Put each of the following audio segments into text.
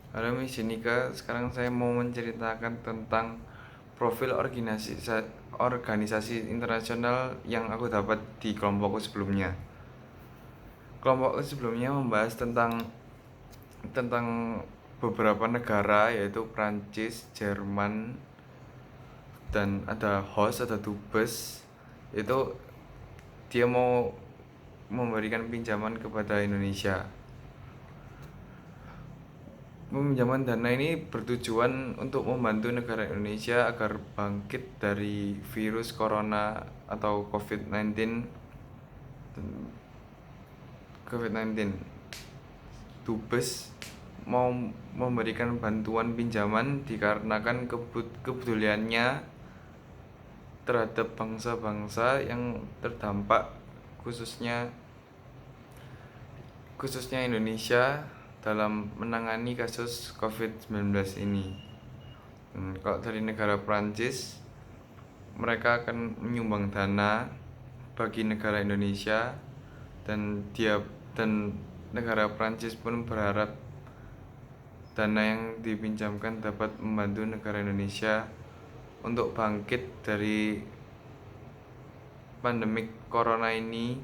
Halo Miss Jenika, sekarang saya mau menceritakan tentang profil organisasi internasional yang aku dapat di kelompokku sebelumnya. Kelompokku sebelumnya membahas tentang beberapa negara yaitu Prancis, Jerman, dan ada host, ada dubes. Itu dia mau memberikan pinjaman kepada Indonesia. Peminjaman dana ini bertujuan untuk membantu negara Indonesia agar bangkit dari virus corona atau COVID-19. Dubes mau memberikan bantuan pinjaman dikarenakan kepeduliannya terhadap bangsa-bangsa yang terdampak, khususnya khususnya Indonesia dalam menangani kasus COVID-19 ini. Kalau dari negara Prancis, mereka akan menyumbang dana bagi negara Indonesia, dan negara Prancis pun berharap dana yang dipinjamkan dapat membantu negara Indonesia untuk bangkit dari pandemik corona ini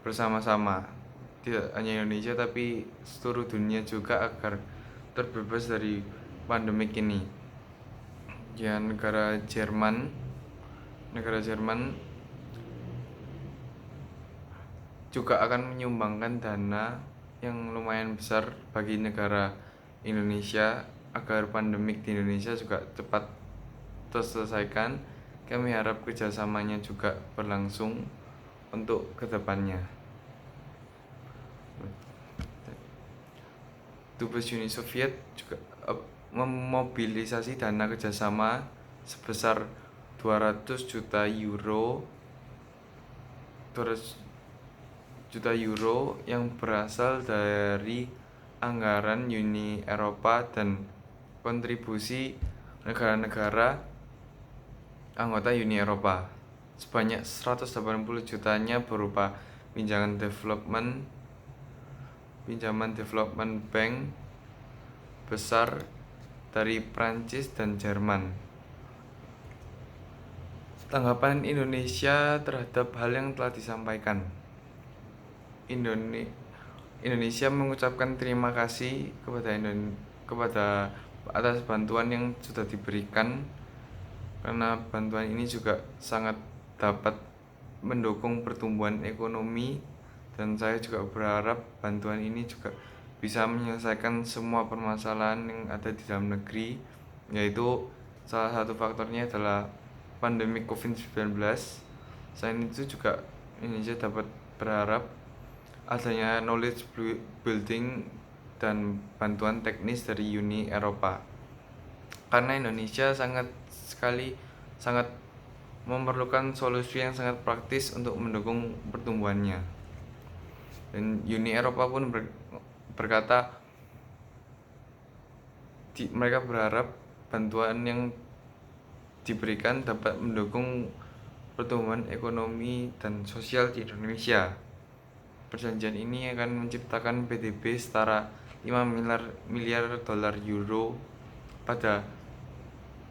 bersama-sama. Tidak hanya Indonesia tapi seluruh dunia juga agar terbebas dari pandemik ini. Ya, negara Jerman juga akan menyumbangkan dana yang lumayan besar bagi negara Indonesia agar pandemik di Indonesia juga cepat terselesaikan. Kami harap kerjasamanya juga berlangsung untuk kedepannya. Dubes Uni Soviet juga memobilisasi dana kerjasama sebesar 200 juta euro 200 juta euro yang berasal dari anggaran Uni Eropa dan kontribusi negara-negara anggota Uni Eropa. Sebanyak 180 jutanya berupa pinjaman development bank besar dari Prancis dan Jerman. Tanggapan Indonesia terhadap hal yang telah disampaikan. Indonesia mengucapkan terima kasih kepada atas bantuan yang sudah diberikan, karena bantuan ini juga sangat dapat mendukung pertumbuhan ekonomi, dan saya juga berharap bantuan ini juga bisa menyelesaikan semua permasalahan yang ada di dalam negeri, yaitu salah satu faktornya adalah pandemi COVID-19. Selain itu juga Indonesia dapat berharap adanya knowledge building dan bantuan teknis dari Uni Eropa, karena Indonesia sangat memerlukan solusi yang sangat praktis untuk mendukung pertumbuhannya. Dan Uni Eropa pun berkata mereka berharap bantuan yang diberikan dapat mendukung pertumbuhan ekonomi dan sosial di Indonesia. Perjanjian ini akan menciptakan PDB setara 5 miliar dolar euro pada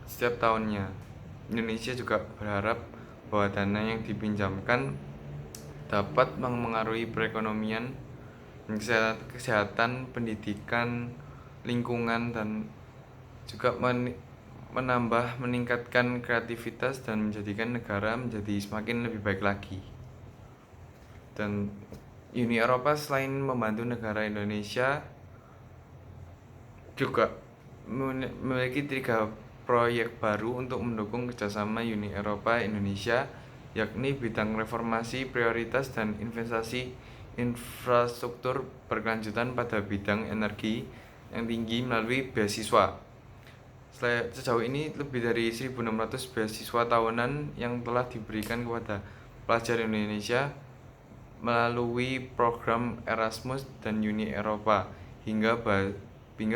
setiap tahunnya. Indonesia juga berharap bahwa dana yang dipinjamkan dapat mengaruhi perekonomian, kesehatan, pendidikan, lingkungan, dan juga meningkatkan kreativitas dan menjadikan negara menjadi semakin lebih baik lagi. Dan Uni Eropa selain membantu negara Indonesia juga memiliki 3 proyek baru untuk mendukung kerjasama Uni Eropa Indonesia, yakni bidang reformasi prioritas dan investasi infrastruktur berkelanjutan pada bidang energi yang tinggi melalui beasiswa. Sejauh ini lebih dari 1.600 beasiswa tahunan yang telah diberikan kepada pelajar Indonesia melalui program Erasmus dan Uni Eropa, hingga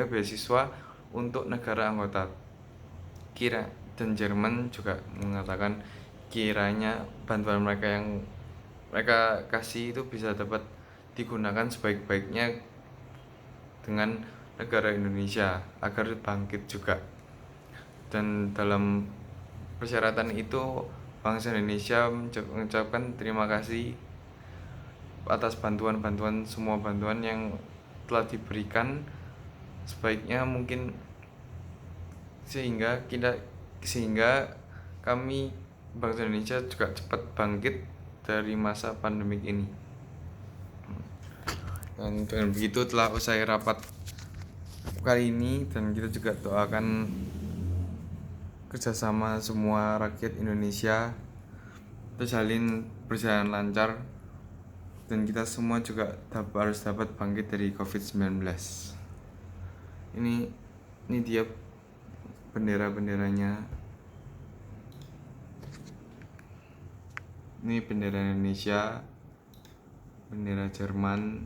beasiswa untuk negara anggota. Dan Jerman juga mengatakan kiranya bantuan yang mereka kasih itu bisa dapat digunakan sebaik-baiknya dengan negara Indonesia agar bangkit juga. Dan dalam persyaratan itu bangsa Indonesia mengucapkan terima kasih atas bantuan-bantuan, semua bantuan yang telah diberikan. Sebaiknya mungkin sehingga kami bangsa Indonesia juga cepat bangkit dari masa pandemik ini. Dan dengan begitu telah usai rapat kali ini, dan kita juga doakan kerjasama semua rakyat Indonesia terjalin berjalan lancar, dan kita semua juga harus dapat bangkit dari COVID-19. Ini dia bendera-benderanya. Ini bendera Indonesia, bendera Jerman,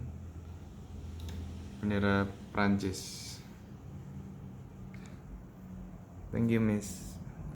bendera Prancis. Thank you, Miss.